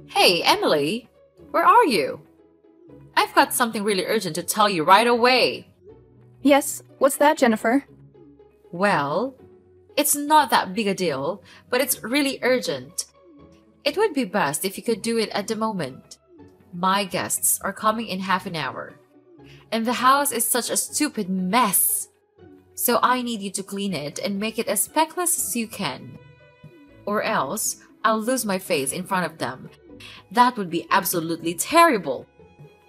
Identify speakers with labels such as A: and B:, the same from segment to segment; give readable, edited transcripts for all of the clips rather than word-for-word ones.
A: Hey, Emily, where are you? I've got something really urgent to tell you right away.
B: Yes, what's that, Jennifer?
A: Well, it's not that big a deal, but it's really urgent. It would be best if you could do it at the moment. My guests are coming in half an hour, and the house is such a stupid mess. So I need you to clean it and make it as speckless as you can. Or else, I'll lose my face in front of them. That would be absolutely terrible.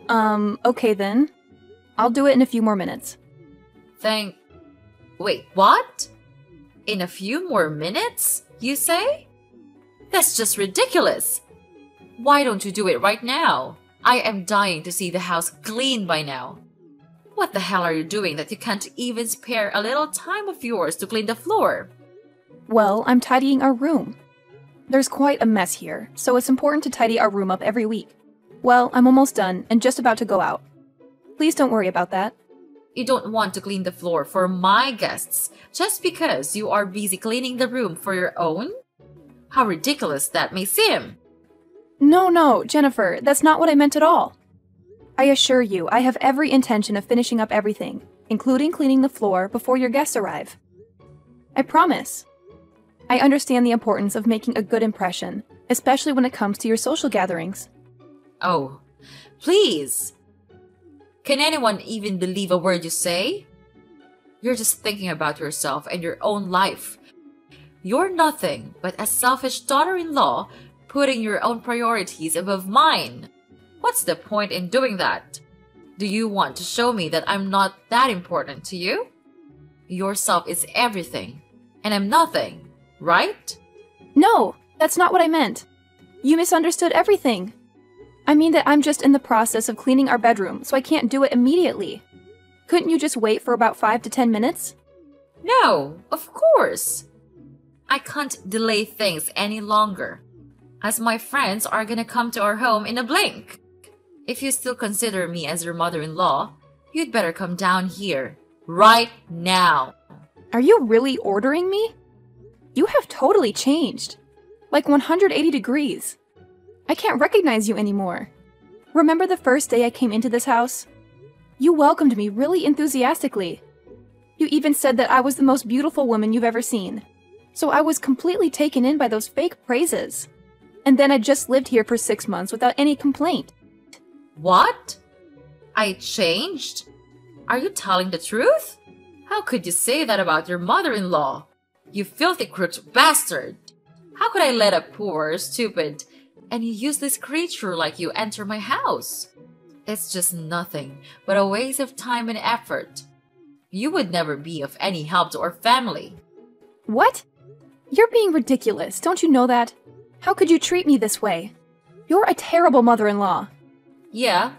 B: Okay then. I'll do it in a few more minutes.
A: Wait, what? In a few more minutes, you say? That's just ridiculous. Why don't you do it right now? I am dying to see the house clean by now. What the hell are you doing that you can't even spare a little time of yours to clean the floor?
B: Well, I'm tidying our room. There's quite a mess here, so it's important to tidy our room up every week. Well, I'm almost done and just about to go out. Please don't worry about that.
A: You don't want to clean the floor for my guests just because you are busy cleaning the room for your own? How ridiculous that may seem.
B: No, Jennifer, that's not what I meant at all. I assure you, I have every intention of finishing up everything, including cleaning the floor before your guests arrive. I promise. I understand the importance of making a good impression, especially when it comes to your social gatherings.
A: Oh, please! Can anyone even believe a word you say? You're just thinking about yourself and your own life. You're nothing but a selfish daughter-in-law putting your own priorities above mine. What's the point in doing that? Do you want to show me that I'm not that important to you? Yourself is everything, and I'm nothing, right?
B: No, that's not what I meant. You misunderstood everything. I mean that I'm just in the process of cleaning our bedroom, so I can't do it immediately. Couldn't you just wait for about 5 to 10 minutes?
A: No, of course. I can't delay things any longer, as my friends are gonna come to our home in a blink. If you still consider me as your mother-in-law, you'd better come down here, right now.
B: Are you really ordering me? You have totally changed. Like 180 degrees. I can't recognize you anymore. Remember the first day I came into this house? You welcomed me really enthusiastically. You even said that I was the most beautiful woman you've ever seen. So I was completely taken in by those fake praises. And then I just lived here for 6 months without any complaint.
A: What? I changed? Are you telling the truth? How could you say that about your mother-in-law? You filthy crooked bastard! How could I let a poor, stupid, and useless creature like you enter my house? It's just nothing but a waste of time and effort. You would never be of any help to our family.
B: What? You're being ridiculous, don't you know that? How could you treat me this way? You're a terrible mother-in-law.
A: Yeah,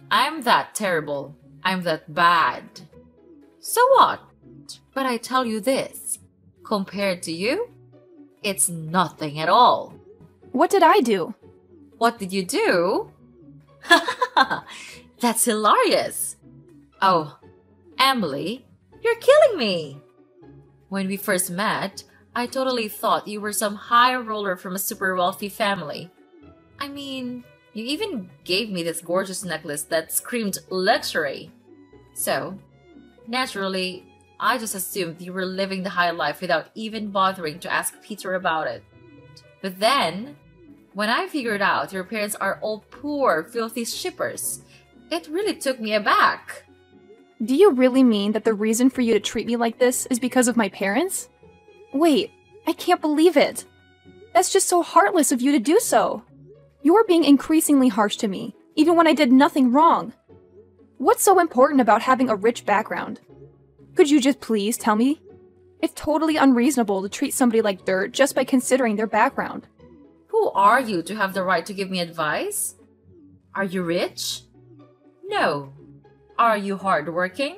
A: I'm that terrible. I'm that bad. So what? But I tell you this, compared to you, it's nothing at all.
B: What did I do?
A: What did you do? That's hilarious. Oh, Emily, you're killing me. When we first met, I totally thought you were some high roller from a super wealthy family. I mean, you even gave me this gorgeous necklace that screamed luxury. So, naturally, I just assumed you were living the high life without even bothering to ask Peter about it. But then, when I figured out your parents are all poor, filthy shippers, it really took me aback.
B: Do you really mean that the reason for you to treat me like this is because of my parents? Wait, I can't believe it. That's just so heartless of you to do so. You're being increasingly harsh to me, even when I did nothing wrong. What's so important about having a rich background? Could you just please tell me? It's totally unreasonable to treat somebody like dirt just by considering their background.
A: Who are you to have the right to give me advice? Are you rich? No. Are you hardworking?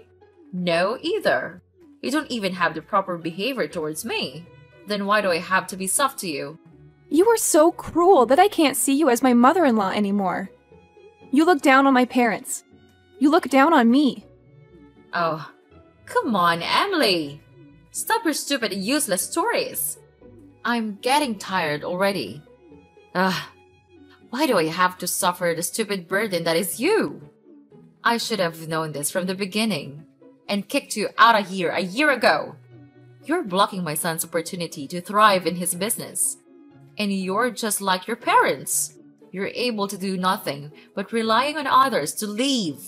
A: No either. You don't even have the proper behavior towards me. Then why do I have to be soft to you?
B: You are so cruel that I can't see you as my mother-in-law anymore. You look down on my parents. You look down on me.
A: Oh, come on, Emily. Stop your stupid, useless stories. I'm getting tired already. Ugh. Why do I have to suffer the stupid burden that is you? I should have known this from the beginning and kicked you out of here a year ago. You're blocking my son's opportunity to thrive in his business. And you're just like your parents. You're able to do nothing but relying on others to leave.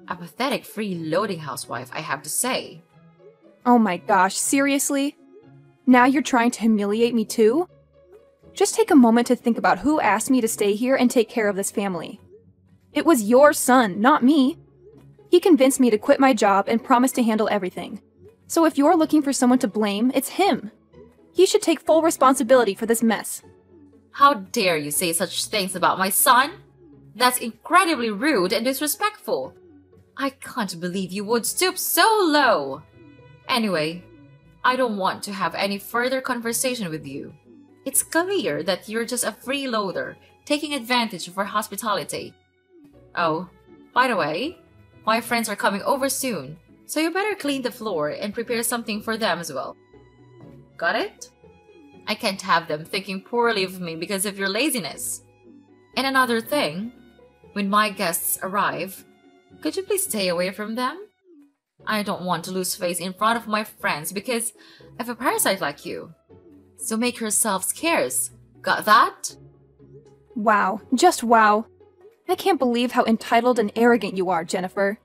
A: A pathetic freeloading housewife, I have to say.
B: Oh my gosh, seriously? Now you're trying to humiliate me too? Just take a moment to think about who asked me to stay here and take care of this family. It was your son, not me. He convinced me to quit my job and promised to handle everything. So if you're looking for someone to blame, it's him. He should take full responsibility for this mess.
A: How dare you say such things about my son? That's incredibly rude and disrespectful. I can't believe you would stoop so low. Anyway, I don't want to have any further conversation with you. It's clear that you're just a freeloader, taking advantage of our hospitality. Oh, by the way, my friends are coming over soon, so you better clean the floor and prepare something for them as well. Got it? I can't have them thinking poorly of me because of your laziness. And another thing, when my guests arrive, could you please stay away from them? I don't want to lose face in front of my friends because of a parasite like you. So make yourself scarce. Got that?
B: Wow, just wow. I can't believe how entitled and arrogant you are, Jennifer.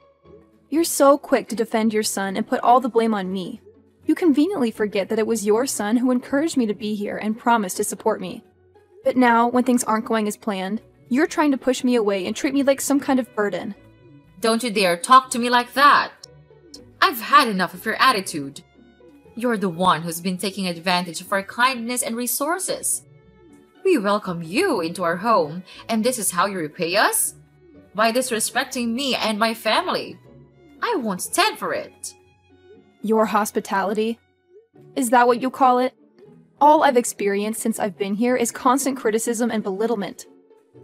B: You're so quick to defend your son and put all the blame on me. You conveniently forget that it was your son who encouraged me to be here and promised to support me. But now, when things aren't going as planned, you're trying to push me away and treat me like some kind of burden.
A: Don't you dare talk to me like that. I've had enough of your attitude. You're the one who's been taking advantage of our kindness and resources. We welcome you into our home, and this is how you repay us? By disrespecting me and my family. I won't stand for it.
B: Your hospitality? Is that what you call it? All I've experienced since I've been here is constant criticism and belittlement.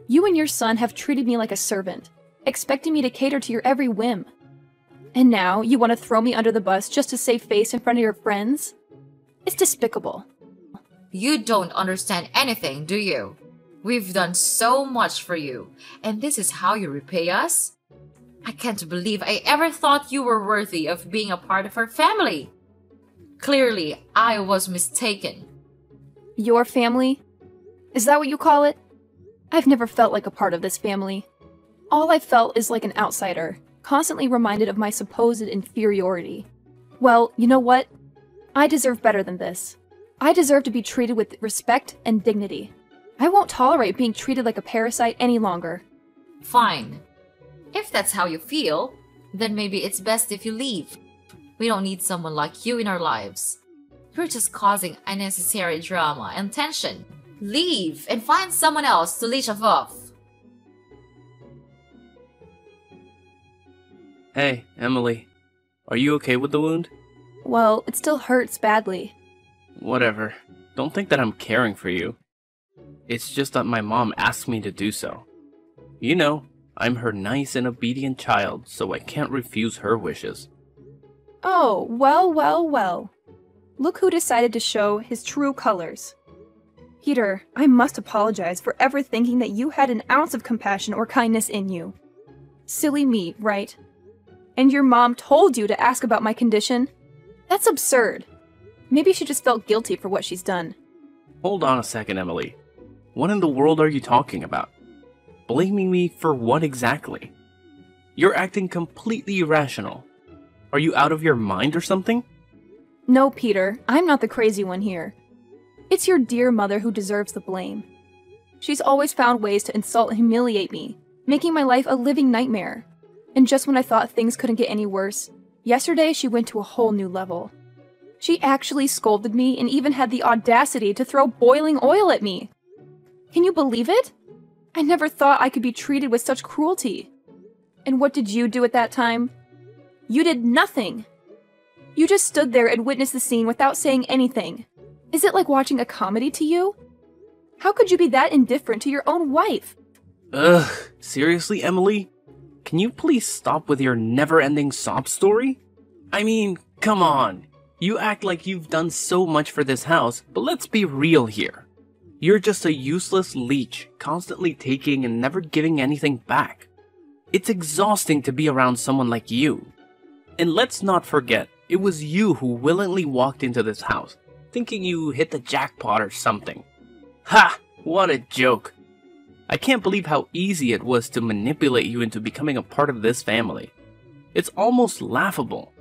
B: You and your son have treated me like a servant, expecting me to cater to your every whim. And now you want to throw me under the bus just to save face in front of your friends? It's despicable.
A: You don't understand anything, do you? We've done so much for you, and this is how you repay us? I can't believe I ever thought you were worthy of being a part of our family. Clearly, I was mistaken.
B: Your family? Is that what you call it? I've never felt like a part of this family. All I felt is like an outsider, constantly reminded of my supposed inferiority. Well, you know what? I deserve better than this. I deserve to be treated with respect and dignity. I won't tolerate being treated like a parasite any longer.
A: Fine. If that's how you feel, then maybe it's best if you leave. We don't need someone like you in our lives. You're just causing unnecessary drama and tension. Leave and find someone else to leech off.
C: Hey, Emily. Are you okay with the wound?
B: Well, it still hurts badly.
C: Whatever. Don't think that I'm caring for you. It's just that my mom asked me to do so. You know, I'm her nice and obedient child, so I can't refuse her wishes.
B: Oh, well, well, well. Look who decided to show his true colors. Peter, I must apologize for ever thinking that you had an ounce of compassion or kindness in you. Silly me, right? And your mom told you to ask about my condition? That's absurd. Maybe she just felt guilty for what she's done.
C: Hold on a second, Emily. What in the world are you talking about? Blaming me for what exactly? You're acting completely irrational. Are you out of your mind or something?
B: No, Peter, I'm not the crazy one here. It's your dear mother who deserves the blame. She's always found ways to insult and humiliate me, making my life a living nightmare. And just when I thought things couldn't get any worse, yesterday she went to a whole new level. She actually scolded me and even had the audacity to throw boiling oil at me. Can you believe it? I never thought I could be treated with such cruelty. And what did you do at that time? You did nothing. You just stood there and witnessed the scene without saying anything. Is it like watching a comedy to you? How could you be that indifferent to your own wife?
C: Ugh, seriously, Emily? Can you please stop with your never-ending sob story? I mean, come on. You act like you've done so much for this house, but let's be real here. You're just a useless leech, constantly taking and never giving anything back. It's exhausting to be around someone like you. And let's not forget, it was you who willingly walked into this house, thinking you hit the jackpot or something. Ha! What a joke. I can't believe how easy it was to manipulate you into becoming a part of this family. It's almost laughable.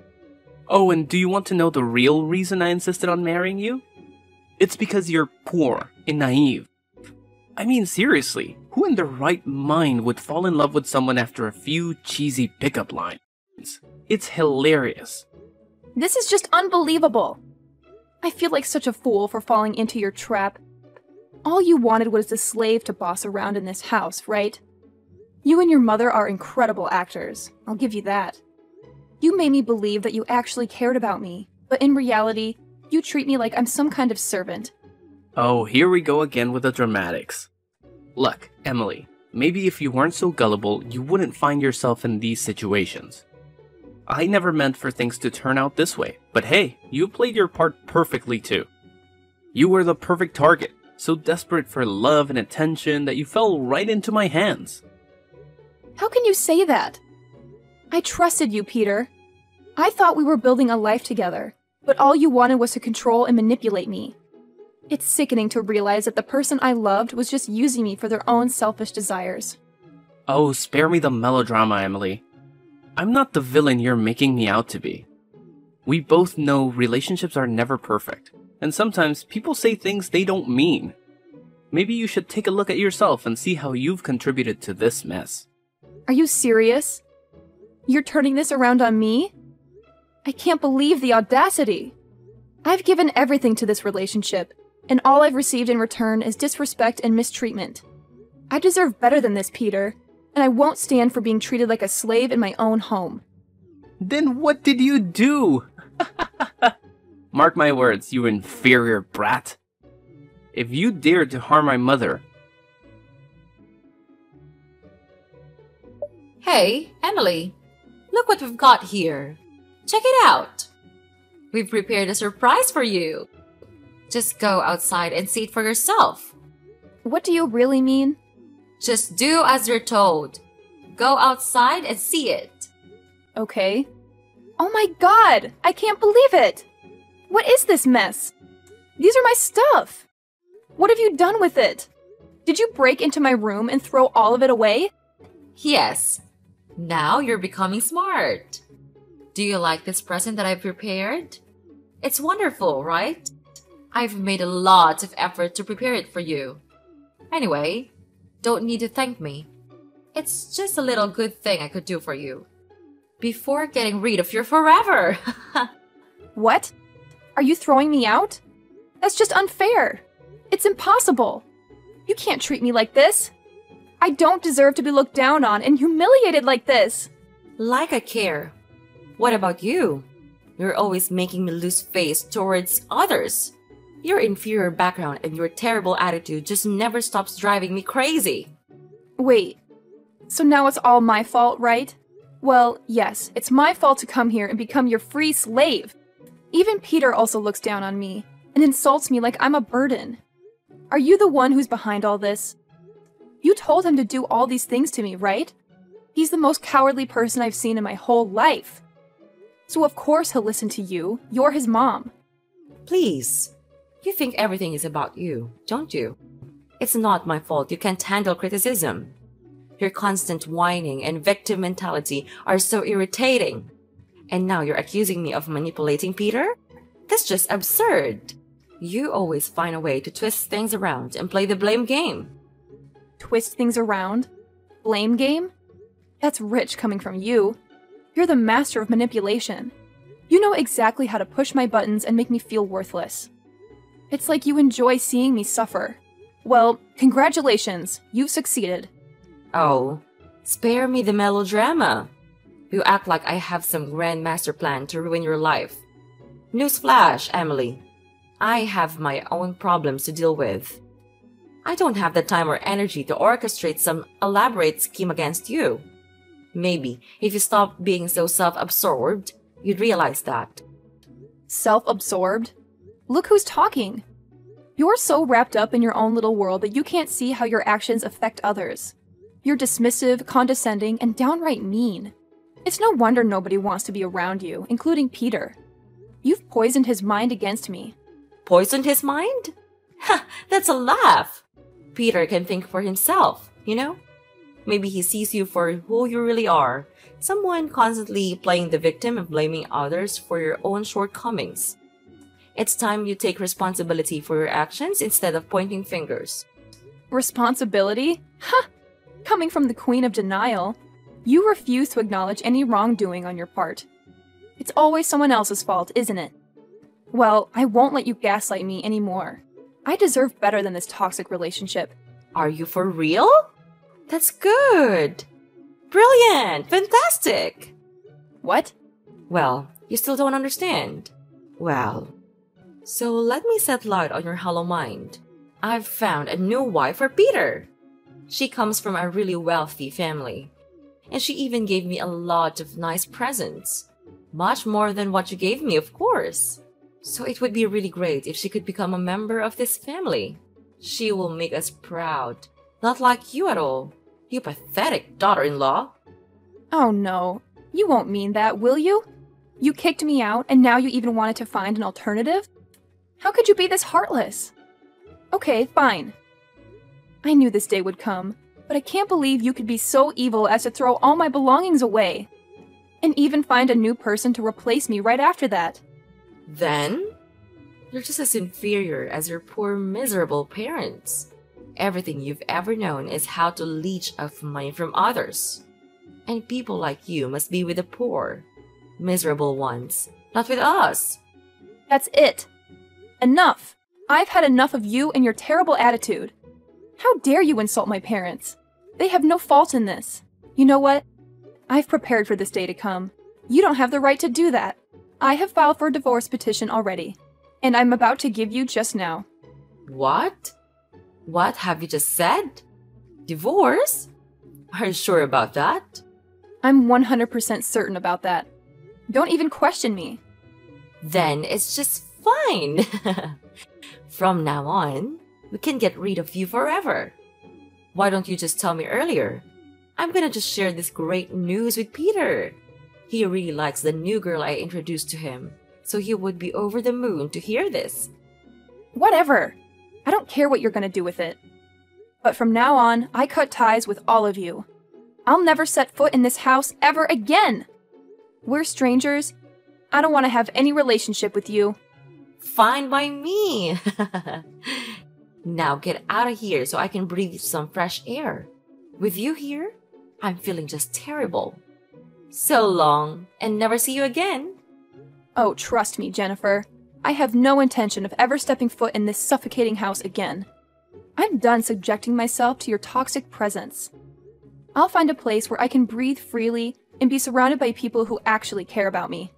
C: Oh, and do you want to know the real reason I insisted on marrying you? It's because you're poor and naive. I mean, seriously, who in their right mind would fall in love with someone after a few cheesy pickup lines? It's hilarious.
B: This is just unbelievable. I feel like such a fool for falling into your trap. All you wanted was a slave to boss around in this house, right? You and your mother are incredible actors, I'll give you that. You made me believe that you actually cared about me, but in reality, you treat me like I'm some kind of servant.
C: Oh, here we go again with the dramatics. Look, Emily, maybe if you weren't so gullible, you wouldn't find yourself in these situations. I never meant for things to turn out this way, but hey, you played your part perfectly too. You were the perfect target, so desperate for love and attention that you fell right into my hands.
B: How can you say that? I trusted you, Peter. I thought we were building a life together, but all you wanted was to control and manipulate me. It's sickening to realize that the person I loved was just using me for their own selfish desires.
C: Oh, spare me the melodrama, Emily. I'm not the villain you're making me out to be. We both know relationships are never perfect, and sometimes people say things they don't mean. Maybe you should take a look at yourself and see how you've contributed to this mess.
B: Are you serious? You're turning this around on me? I can't believe the audacity. I've given everything to this relationship, and all I've received in return is disrespect and mistreatment. I deserve better than this, Peter, and I won't stand for being treated like a slave in my own home.
C: Then what did you do? Mark my words, you inferior brat. If you dared to harm my mother...
A: Hey, Emily, look what we've got here. Check it out. We've prepared a surprise for you. Just go outside and see it for yourself.
B: What do you really mean?
A: Just do as you're told. Go outside and see it.
B: Okay. Oh my god! I can't believe it! What is this mess? These are my stuff! What have you done with it? Did you break into my room and throw all of it away?
A: Yes. Now you're becoming smart. Do you like this present that I've prepared? It's wonderful, right? I've made a lot of effort to prepare it for you. Anyway, don't need to thank me. It's just a little good thing I could do for you. Before getting rid of you forever!
B: What? Are you throwing me out? That's just unfair. It's impossible. You can't treat me like this. I don't deserve to be looked down on and humiliated like this.
A: Like I care. What about you? You're always making me lose face towards others. Your inferior background and your terrible attitude just never stops driving me crazy.
B: Wait, so now it's all my fault, right? Well, yes, it's my fault to come here and become your free slave. Even Peter also looks down on me and insults me like I'm a burden. Are you the one who's behind all this? You told him to do all these things to me, right? He's the most cowardly person I've seen in my whole life. So of course he'll listen to you. You're his mom.
A: Please. You think everything is about you, don't you? It's not my fault you can't handle criticism. Your constant whining and victim mentality are so irritating. And now you're accusing me of manipulating Peter? That's just absurd. You always find a way to twist things around and play the blame game.
B: Twist things around? Blame game? That's rich coming from you. You're the master of manipulation. You know exactly how to push my buttons and make me feel worthless. It's like you enjoy seeing me suffer. Well, congratulations, you've succeeded.
A: Oh, spare me the melodrama. You act like I have some grand master plan to ruin your life. Newsflash, Emily. I have my own problems to deal with. I don't have the time or energy to orchestrate some elaborate scheme against you. Maybe if you stopped being so self-absorbed, you'd realize that.
B: Self-absorbed? Look who's talking. You're so wrapped up in your own little world that you can't see how your actions affect others. You're dismissive, condescending, and downright mean. It's no wonder nobody wants to be around you, including Peter. You've poisoned his mind against me.
A: Poisoned his mind? Ha, that's a laugh. Peter can think for himself, you know? Maybe he sees you for who you really are, someone constantly playing the victim and blaming others for your own shortcomings. It's time you take responsibility for your actions instead of pointing fingers.
B: Responsibility? Ha! Coming from the Queen of Denial, you refuse to acknowledge any wrongdoing on your part. It's always someone else's fault, isn't it? Well, I won't let you gaslight me anymore. I deserve better than this toxic relationship.
A: Are you for real? That's good. Brilliant. Fantastic.
B: What?
A: Well, you still don't understand. Well, so let me set light on your hollow mind. I've found a new wife for Peter. She comes from a really wealthy family. And she even gave me a lot of nice presents. Much more than what you gave me, of course. So it would be really great if she could become a member of this family. She will make us proud. Not like you at all. You pathetic daughter-in-law.
B: Oh no, you won't mean that, will you? You kicked me out and now you even wanted to find an alternative? How could you be this heartless? Okay, fine. I knew this day would come, but I can't believe you could be so evil as to throw all my belongings away. And even find a new person to replace me right after that.
A: Then? You're just as inferior as your poor miserable parents. Everything you've ever known is how to leech off money from others. And people like you must be with the poor, miserable ones, not with us.
B: That's it. Enough. I've had enough of you and your terrible attitude. How dare you insult my parents? They have no fault in this. You know what? I've prepared for this day to come. You don't have the right to do that. I have filed for a divorce petition already, and I'm about to give you just now.
A: What? What have you just said? Divorce? Are you sure about that?
B: I'm 100% certain about that. Don't even question me.
A: Then it's just fine. From now on, we can get rid of you forever. Why don't you just tell me earlier? I'm gonna just share this great news with Peter. He really likes the new girl I introduced to him, so he would be over the moon to hear this.
B: Whatever. I don't care what you're gonna do with it. But from now on, I cut ties with all of you. I'll never set foot in this house ever again. We're strangers. I don't want to have any relationship with you.
A: Fine by me. Now get out of here so I can breathe some fresh air. With you here, I'm feeling just terrible. So long, and never see you again.
B: Oh, trust me, Jennifer. I have no intention of ever stepping foot in this suffocating house again. I'm done subjecting myself to your toxic presence. I'll find a place where I can breathe freely and be surrounded by people who actually care about me.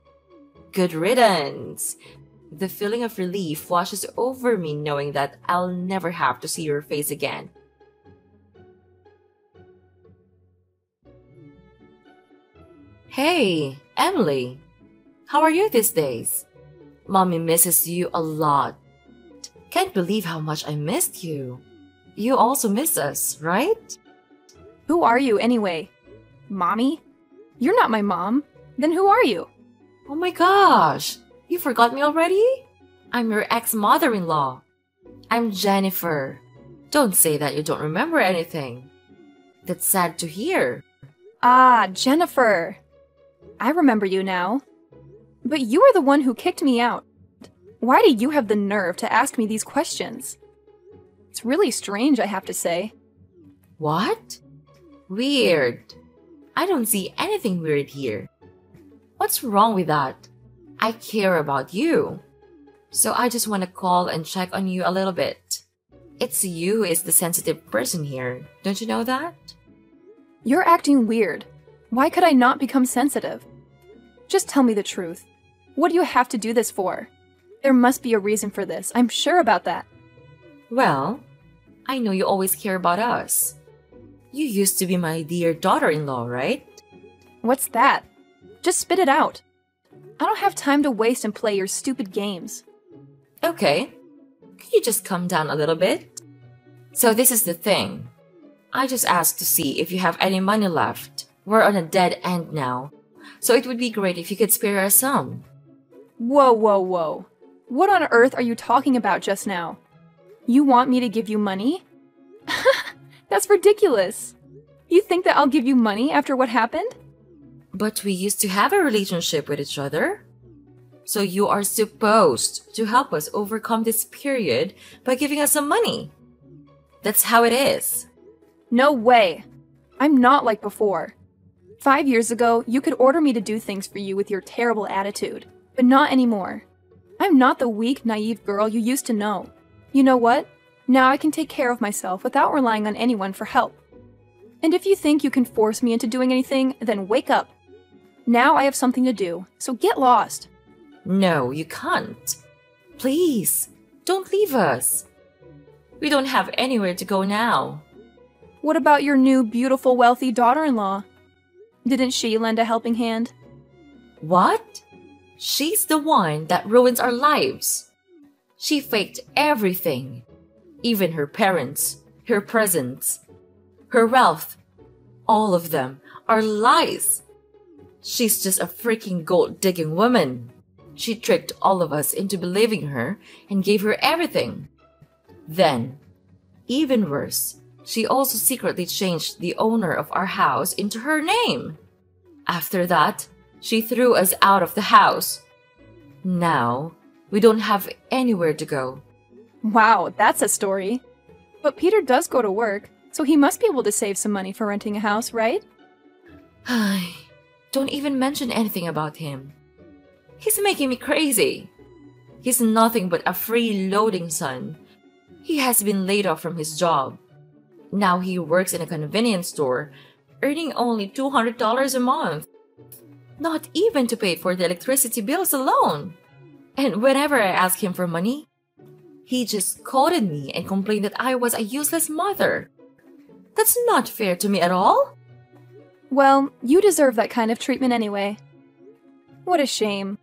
A: Good riddance. The feeling of relief washes over me knowing that I'll never have to see your face again. Hey, Emily. How are you these days? Mommy misses you a lot. Can't believe how much I missed you. You also miss us, right?
B: Who are you anyway? Mommy? You're not my mom. Then who are you?
A: Oh my gosh! You forgot me already? I'm your ex-mother-in-law. I'm Jennifer. Don't say that you don't remember anything. That's sad to hear.
B: Ah, Jennifer. I remember you now. But you are the one who kicked me out. Why do you have the nerve to ask me these questions? It's really strange, I have to say.
A: What? Weird. I don't see anything weird here. What's wrong with that? I care about you. So I just want to call and check on you a little bit. It's you who is the sensitive person here. Don't you know that?
B: You're acting weird. Why could I not become sensitive? Just tell me the truth. What do you have to do this for? There must be a reason for this. I'm sure about that.
A: Well, I know you always care about us. You used to be my dear daughter-in-law, right?
B: What's that? Just spit it out. I don't have time to waste and play your stupid games.
A: Okay. Could you just calm down a little bit? So this is the thing. I just asked to see if you have any money left. We're on a dead end now, so it would be great if you could spare us some.
B: Whoa, whoa, whoa. What on earth are you talking about just now? You want me to give you money? That's ridiculous. You think that I'll give you money after what happened?
A: But we used to have a relationship with each other. So you are supposed to help us overcome this period by giving us some money. That's how it is.
B: No way. I'm not like before. 5 years ago, you could order me to do things for you with your terrible attitude, but not anymore. I'm not the weak, naive girl you used to know. You know what? Now I can take care of myself without relying on anyone for help. And if you think you can force me into doing anything, then wake up. Now I have something to do, so get lost.
A: No, you can't. Please, don't leave us. We don't have anywhere to go now.
B: What about your new, beautiful, wealthy daughter-in-law? Didn't she lend a helping hand?
A: What? She's the one that ruins our lives. She faked everything. Even her parents, her presents, her wealth. All of them are lies. She's just a freaking gold-digging woman. She tricked all of us into believing her and gave her everything. Then, even worse, she also secretly changed the owner of our house into her name. After that, she threw us out of the house. Now, we don't have anywhere to go.
B: Wow, that's a story. But Peter does go to work, so he must be able to save some money for renting a house, right?
A: Don't even mention anything about him. He's making me crazy. He's nothing but a freeloading son. He has been laid off from his job. Now he works in a convenience store, earning only $200 a month. Not even to pay for the electricity bills alone. And whenever I ask him for money, he just scolded me and complained that I was a useless mother. That's not fair to me at all.
B: Well, you deserve that kind of treatment anyway. What a shame.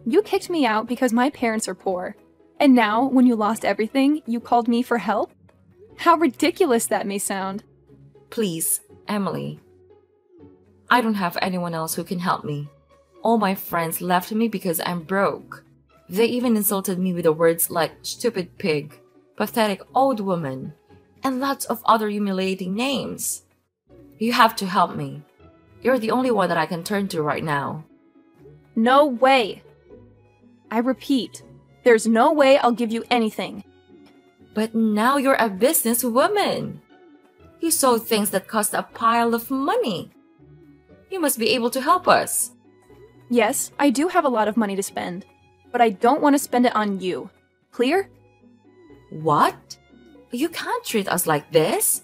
B: You kicked me out because my parents are poor. And now, when you lost everything, you called me for help? How ridiculous that may sound.
A: Please, Emily. I don't have anyone else who can help me. All my friends left me because I'm broke. They even insulted me with the words like stupid pig, pathetic old woman, and lots of other humiliating names. You have to help me. You're the only one that I can turn to right now.
B: No way. I repeat, there's no way I'll give you anything.
A: But now you're a businesswoman. You sold things that cost a pile of money. You must be able to help us.
B: Yes, I do have a lot of money to spend, but I don't want to spend it on you. Clear?
A: What? You can't treat us like this.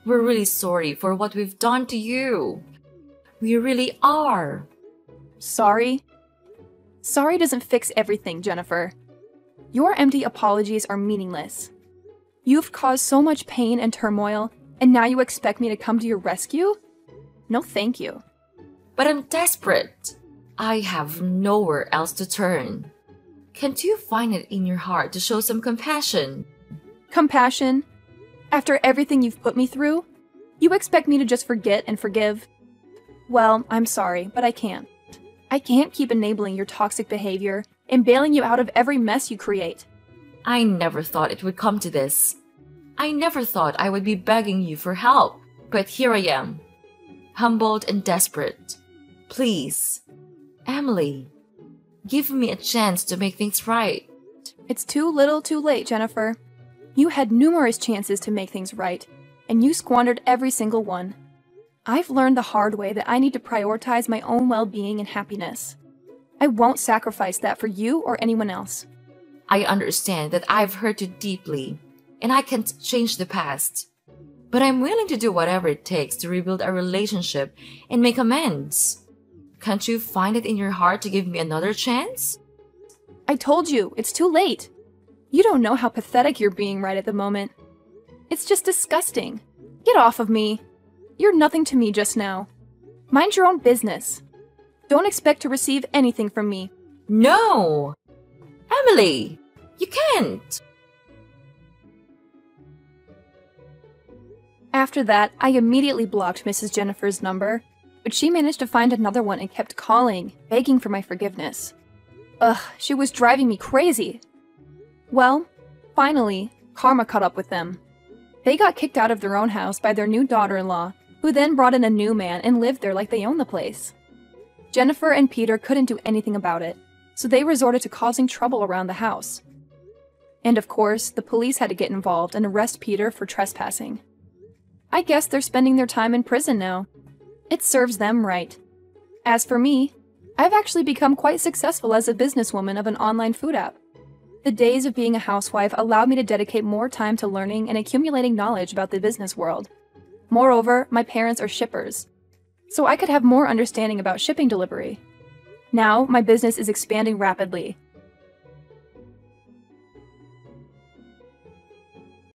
A: We're really sorry for what we've done to you. We really are.
B: Sorry? Sorry doesn't fix everything, Jennifer. Your empty apologies are meaningless. You've caused so much pain and turmoil, and now you expect me to come to your rescue? No, thank you.
A: But I'm desperate. I have nowhere else to turn. Can't you find it in your heart to show some compassion?
B: Compassion? After everything you've put me through? You expect me to just forget and forgive? Well, I'm sorry, but I can't. I can't keep enabling your toxic behavior and bailing you out of every mess you create.
A: I never thought it would come to this. I never thought I would be begging you for help, but here I am, humbled and desperate. Please, Emily, give me a chance to make things right.
B: It's too little too late, Jennifer. You had numerous chances to make things right, and you squandered every single one. I've learned the hard way that I need to prioritize my own well-being and happiness. I won't sacrifice that for you or anyone else.
A: I understand that I've hurt you deeply, and I can't change the past. But I'm willing to do whatever it takes to rebuild our relationship and make amends. Can't you find it in your heart to give me another chance?
B: I told you, it's too late. You don't know how pathetic you're being right at the moment. It's just disgusting. Get off of me. You're nothing to me just now. Mind your own business. Don't expect to receive anything from me.
A: No! Emily, you can't.
B: After that, I immediately blocked Mrs. Jennifer's number, but she managed to find another one and kept calling, begging for my forgiveness. Ugh, she was driving me crazy. Well, finally, karma caught up with them. They got kicked out of their own house by their new daughter-in-law, who then brought in a new man and lived there like they owned the place. Jennifer and Peter couldn't do anything about it, so they resorted to causing trouble around the house. And of course, the police had to get involved and arrest Peter for trespassing. I guess they're spending their time in prison now. It serves them right. As for me, I've actually become quite successful as a businesswoman of an online food app. The days of being a housewife allowed me to dedicate more time to learning and accumulating knowledge about the business world. Moreover, my parents are shippers, so I could have more understanding about shipping delivery. Now, my business is expanding rapidly,